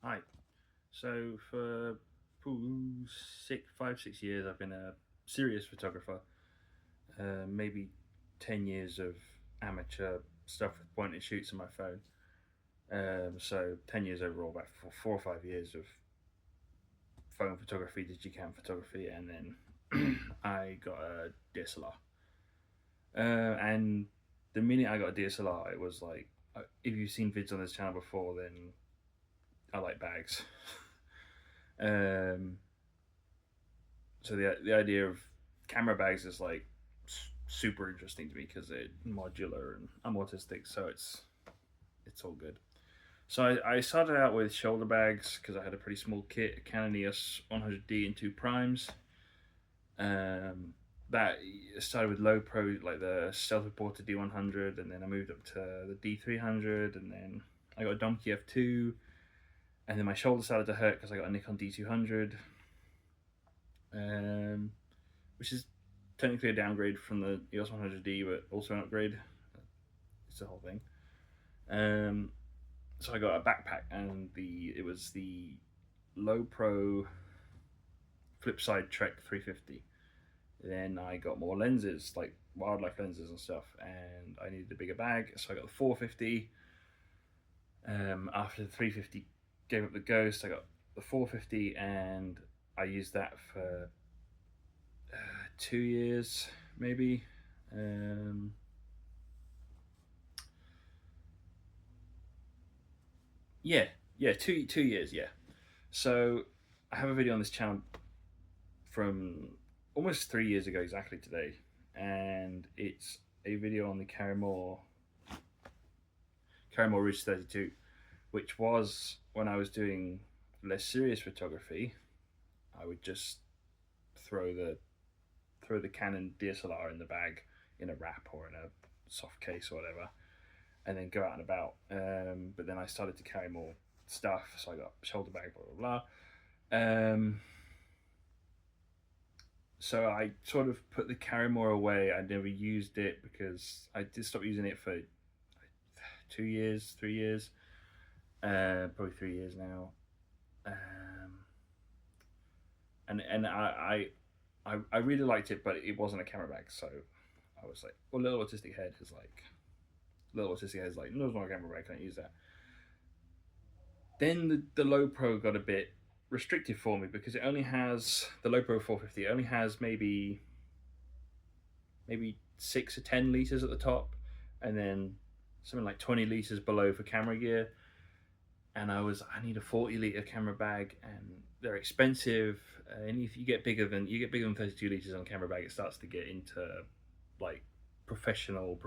Hi. So for 5, 6 years, I've been a serious photographer. Maybe 10 years of amateur stuff with point and shoots on my phone. So 10 years overall, about 4 or 5 years of phone photography, digicam photography, and then I got a DSLR. And the minute I got a DSLR, it was like, if you've seen vids on this channel before, then I like bags. Um, so the idea of camera bags is like super interesting to me because they're modular and I'm autistic, so it's all good. So I started out with shoulder bags because I had a pretty small kit, a Canon EOS 100D and two primes. Um, that started with low pro, like the Stealth Reporter D100, and then I moved up to the D300, and then I got a Domke F2, and then my shoulder started to hurt because I got a Nikon D200. Which is technically a downgrade from the EOS 100D, but also an upgrade. It's the whole thing. So I got a backpack, and it was the lowepro Flipside Trek 350. Then I got more lenses, like wildlife lenses and stuff, and I needed a bigger bag, so I got the 450. After the 350 gave up the ghost, I got the 450, and I used that for 2 years, maybe. Yeah, yeah, two years, yeah. So I have a video on this channel from almost 3 years ago, exactly today, and it's a video on the Karrimor Ridge 32, which was when I was doing less serious photography. I would just throw the Canon DSLR in the bag in a wrap or in a soft case or whatever, and then go out and about. But then I started to carry more stuff, so I got a shoulder bag, blah blah blah. So I sort of put the Karrimor away. I never used it because I did stop using it for 2 years, 3 years, probably 3 years now. And I really liked it, but it wasn't a camera bag, so I was like, well, little autistic head is like, no, it's not a camera bag, I can't use that. Then the low pro got a bit restrictive for me because it only has the low pro 450. It only has maybe 6 or 10 liters at the top, and then something like 20 liters below for camera gear. And I need a 40-liter camera bag, and they're expensive. And if you get bigger than 32 liters on a camera bag, it starts to get into like professional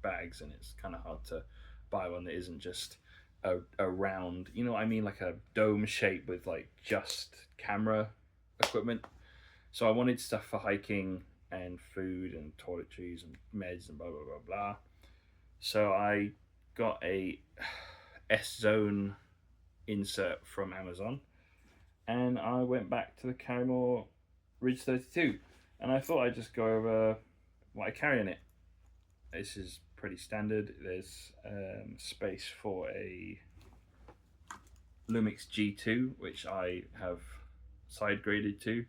bags, and it's kind of hard to buy one that isn't just a round, you know what I mean, like a dome shape with like just camera equipment. So I wanted stuff for hiking and food and toiletries and meds and blah blah blah blah. So I got a S Zone insert from Amazon, and I went back to the Karrimor Ridge 32, and I thought I'd just go over what I carry in it. This is pretty standard. There's space for a Lumix G2, which I have side graded to,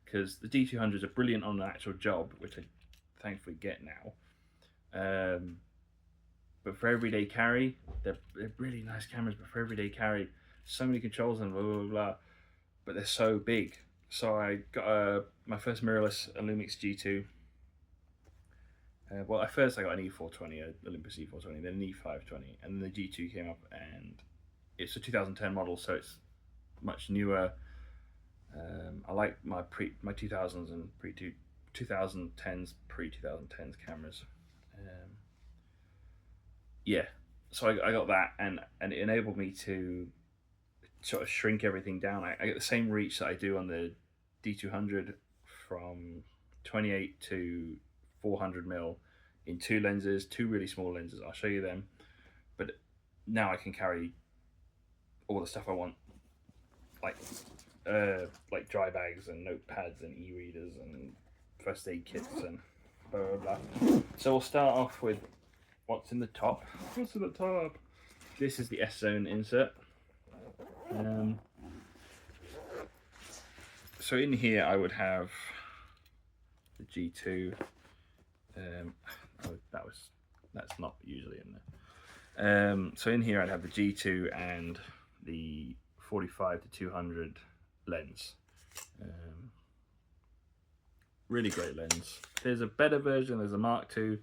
because the D200s are brilliant on an actual job, which I thankfully get now. But for everyday carry, they're really nice cameras. But for everyday carry, so many controls and blah blah blah. But they're so big. So I got my first mirrorless Lumix G2. Well, at first I got an E420, an Olympus E420, then an E520, and then the G2 came up, and it's a 2010 model, so it's much newer. I like my 2000s and pre 2010s cameras. Yeah, so I got that, and it enabled me to sort of shrink everything down. I get the same reach that I do on the D200 from 28 to 400 mil in two lenses, two really small lenses. I'll show you them. But now I can carry all the stuff I want, like dry bags and notepads and e-readers and first aid kits and blah blah blah. So we'll start off with what's in the top. What's in the top? This is the S Zone insert. So in here I would have the G2. That's not usually in there. So in here I'd have the G2 and the 45 to 200 lens. Really great lens. There's a better version, there's a Mark II,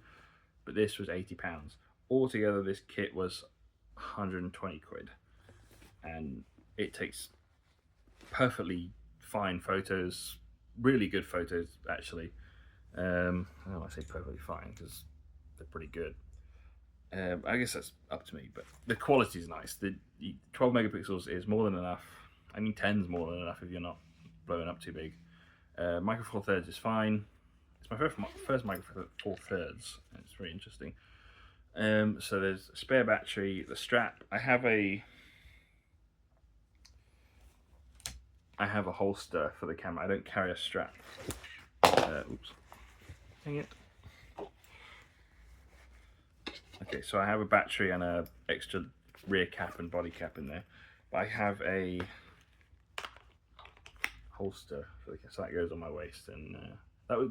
but this was £80. Altogether this kit was 120 quid, and it takes perfectly fine photos, really good photos actually. I don't want to say perfectly fine because they're pretty good. I guess that's up to me, but the quality is nice. The 12 megapixels is more than enough. I mean, 10's more than enough if you're not blowing up too big. Micro Four Thirds is fine. It's my first Micro Four Thirds. It's very interesting. So there's a spare battery, the strap. I have a holster for the camera. I don't carry a strap. Oops. Dang it. Okay, so I have a battery and a extra rear cap and body cap in there. But I have a holster for the camera, so that goes on my waist. And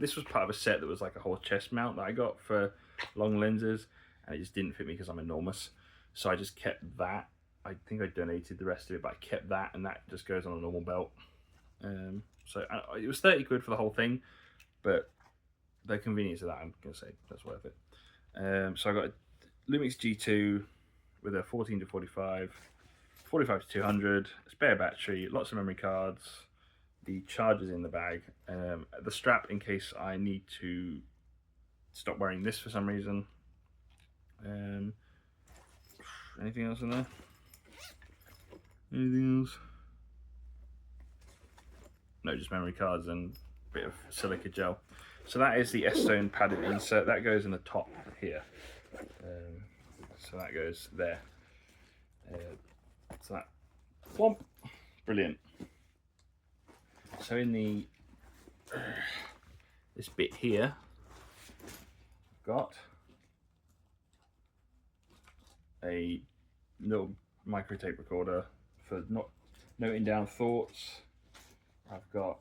this was part of a set that was like a whole chest mount that I got for long lenses, and it just didn't fit me because I'm enormous. So I just kept that. I think I donated the rest of it, but I kept that, and that just goes on a normal belt. So it was 30 quid for the whole thing, but the convenience of that, I'm gonna say that's worth it. So I got a Lumix G2 with a 14 to 45, 45 to 200, spare battery, lots of memory cards, the charger's in the bag, the strap in case I need to stop wearing this for some reason. Anything else in there? Anything else? No, just memory cards and a bit of silica gel. So that is the S-Stone padded insert. That goes in the top here. So that goes there. So that, whomp, brilliant. So in the this bit here, I've got a little micro tape recorder for not noting down thoughts. I've got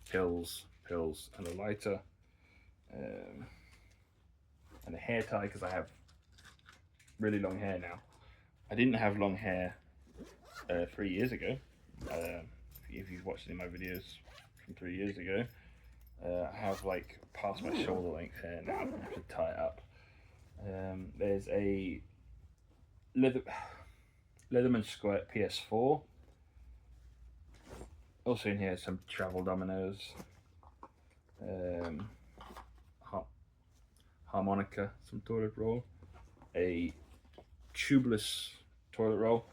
pills, and a lighter, and a hair tie because I have really long hair now. I didn't have long hair 3 years ago. If you've watched any of my videos from 3 years ago, I have like past my shoulder length hair now. I have to tie it up. There's a Leatherman Squirt PS4. Also in here some travel dominoes, harmonica, some toilet roll, a tubeless toilet roll,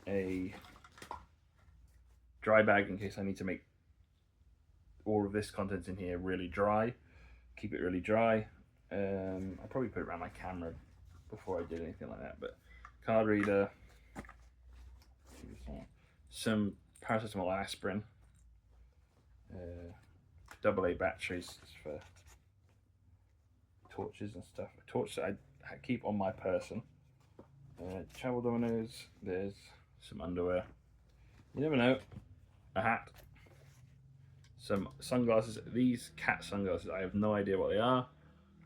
a dry bag in case I need to make all of this contents in here really dry, keep it really dry. I probably put it around my camera before I did anything like that, but card reader, some paracetamol aspirin, AA batteries for torches and stuff. A torch that I keep on my person. Travel dominoes, there's some underwear. You never know. A hat. Some sunglasses. These cat sunglasses, I have no idea what they are.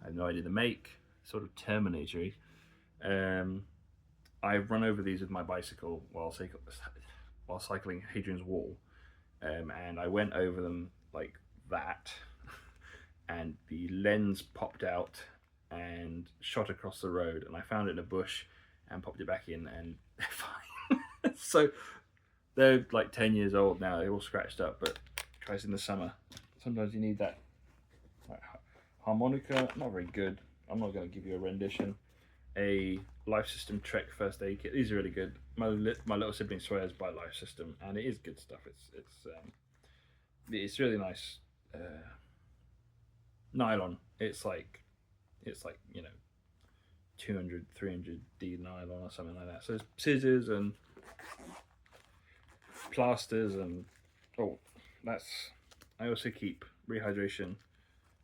I have no idea the make. Sort of Terminator-y. I've run over these with my bicycle while cycling Hadrian's Wall, and I went over them like that, and the lens popped out and shot across the road, and I found it in a bush and popped it back in, and they're fine. So they're like 10 years old now. They're all scratched up, but twice in the summer. Sometimes you need that. Harmonica, not very good. I'm not going to give you a rendition. A Life System Trek first aid kit. These are really good. My little sibling swears by Life System, and it is good stuff. It's really nice nylon. It's like 200, 300D nylon or something like that. So there's scissors and plasters and I also keep rehydration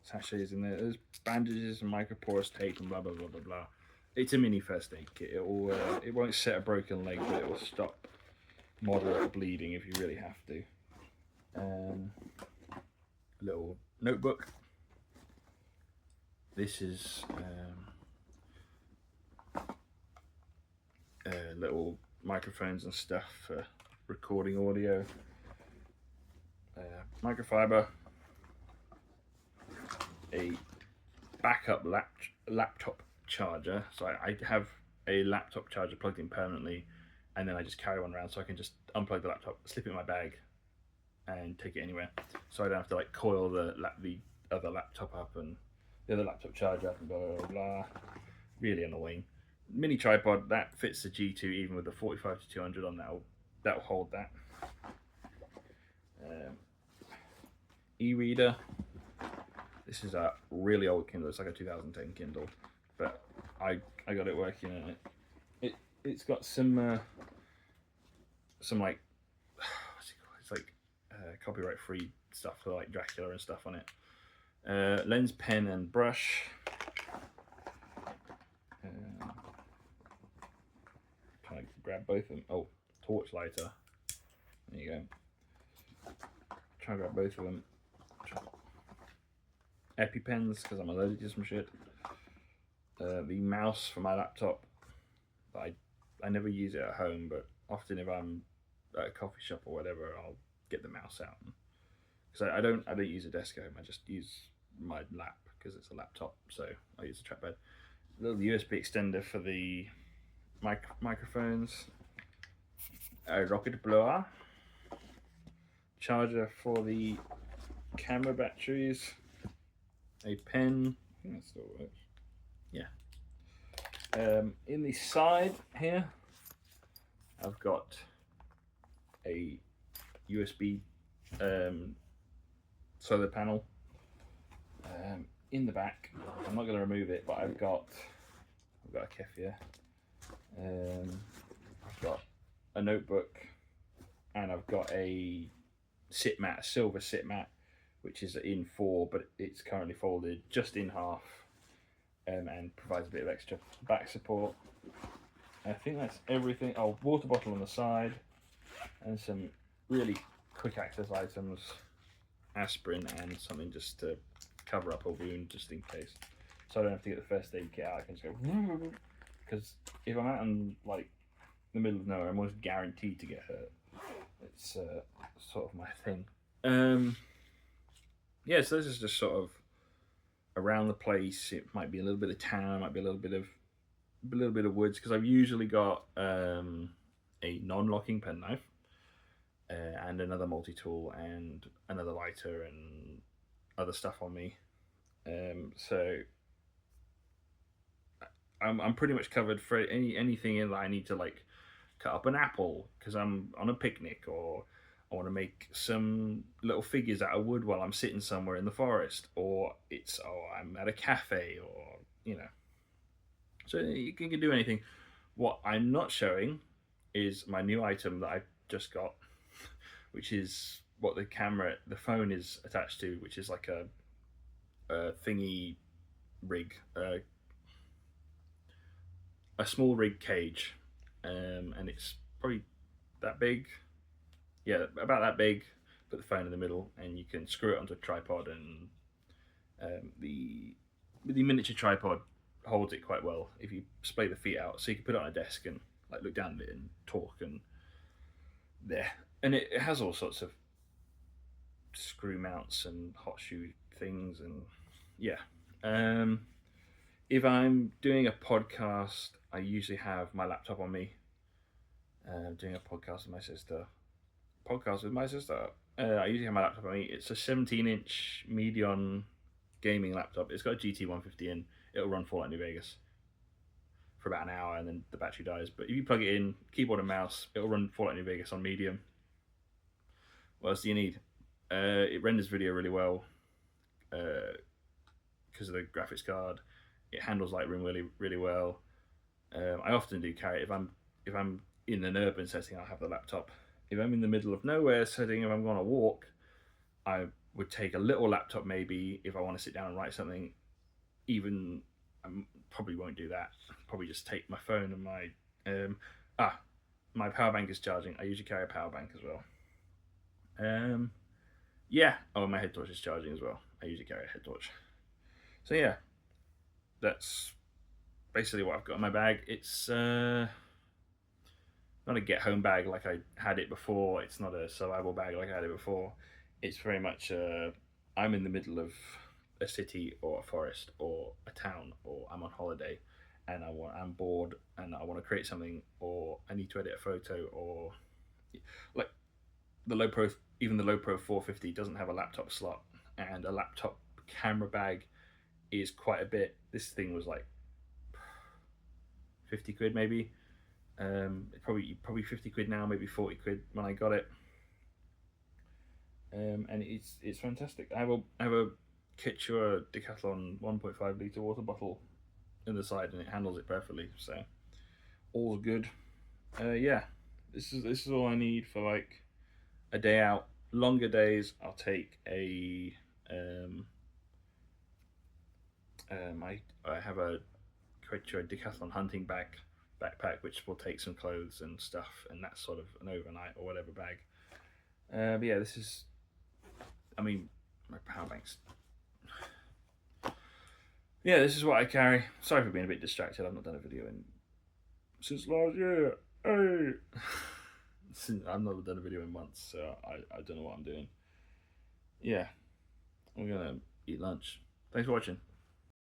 sachets in there. There's bandages and microporous tape and blah blah blah blah blah. It's a mini first aid kit. It won't set a broken leg, but it will stop moderate bleeding if you really have to. A little notebook. This is little microphones and stuff for recording audio. Microfiber. A backup laptop charger. So I have a laptop charger plugged in permanently, and then I just carry one around so I can just unplug the laptop, slip it in my bag, and take it anywhere. So I don't have to like coil the other laptop up and the other laptop charger up and blah blah blah. Really annoying. Mini tripod that fits the G2 even with the 45 to 200 on that'll hold that. E-reader. This is a really old Kindle. It's like a 2010 Kindle, but I got it working on it. It's got some like what's it called? It's like copyright free stuff for like Dracula and stuff on it. Lens, pen, and brush. Trying to grab both of them. Oh, torch lighter. There you go. Try to grab both of them. EpiPens because I'm allergic to some shit. The mouse for my laptop. I never use it at home, but often if I'm at a coffee shop or whatever, I'll get the mouse out. Because I don't use a desk at home. I just use my lap because it's a laptop, so I use a trackpad. A little USB extender for the microphones. A rocket blower. Charger for the camera batteries. A pen. I think that still works. Yeah. In the side here, I've got a USB solar panel. In the back, I'm not going to remove it, but I've got a kef here. I've got a notebook, and I've got a sit mat, a silver sit mat, which is in 4, but it's currently folded just in half, and provides a bit of extra back support. I think that's everything. Oh, water bottle on the side, and some really quick access items, aspirin, and something just to cover up a wound just in case. So I don't have to get the first aid kit out. I can just go, because if I'm out in like the middle of nowhere, I'm almost guaranteed to get hurt. It's sort of my thing. Yeah, so this is just sort of around the place. It might be a little bit of town, it might be a little bit of woods, because I've usually got a non-locking penknife, and another multi-tool, and another lighter, and other stuff on me. So I'm pretty much covered for anything that I need to like cut up an apple because I'm on a picnic, or I want to make some little figures out of wood while I'm sitting somewhere in the forest, or I'm at a cafe, or So you can do anything. What I'm not showing is my new item that I just got, which is what the phone is attached to, which is like a thingy rig, a small rig cage, and it's probably that big. Yeah, about that big. Put the phone in the middle, and you can screw it onto a tripod, and the miniature tripod holds it quite well if you splay the feet out, so you can put it on a desk and like look down at it and talk and there. And it has all sorts of screw mounts and hot shoe things, and yeah. If I'm doing a podcast, I usually have my laptop on me. Doing a podcast with my sister. I usually have my laptop on me. It's a 17-inch Medion gaming laptop. It's got a GT 150 in. It'll run Fallout New Vegas for about an hour, and then the battery dies. But if you plug it in, keyboard and mouse, it'll run Fallout New Vegas on medium. What else do you need? It renders video really well because of the graphics card. It handles Lightroom really, really well. I often do carry it. If I'm in an urban setting, I'll have the laptop. If I'm in the middle of nowhere setting, if I'm going to walk, I would take a little laptop maybe if I want to sit down and write something. Even probably won't do that. Probably just take my phone and um ah my power bank is charging. I usually carry a power bank as well. Um, yeah. Oh, my head torch is charging as well. I usually carry a head torch. So yeah, that's basically what I've got in my bag. It's not a get home bag like I had it before. It's not a survival bag like I had it before. It's very much I'm in the middle of a city or a forest or a town, or I'm on holiday and I'm bored and I want to create something, or I need to edit a photo, or like the low pro even the low pro 450 doesn't have a laptop slot, and a laptop camera bag is quite a bit. This thing was like 50 quid maybe. Probably 50 quid now, maybe 40 quid when I got it. And it's fantastic. I have a Kichua Decathlon 1.5 litre water bottle in the side, and it handles it perfectly. So all's good. Yeah, this is all I need for like a day out. Longer days, I'll take a I have a Quechua Decathlon hunting backpack, which will take some clothes and stuff, and that's sort of an overnight or whatever bag. But yeah, this is. I mean, my power banks. Yeah, this is what I carry. Sorry for being a bit distracted. I've not done a video since last year. Hey. I've not done a video in months, so I don't know what I'm doing. Yeah, I'm gonna eat lunch. Thanks for watching.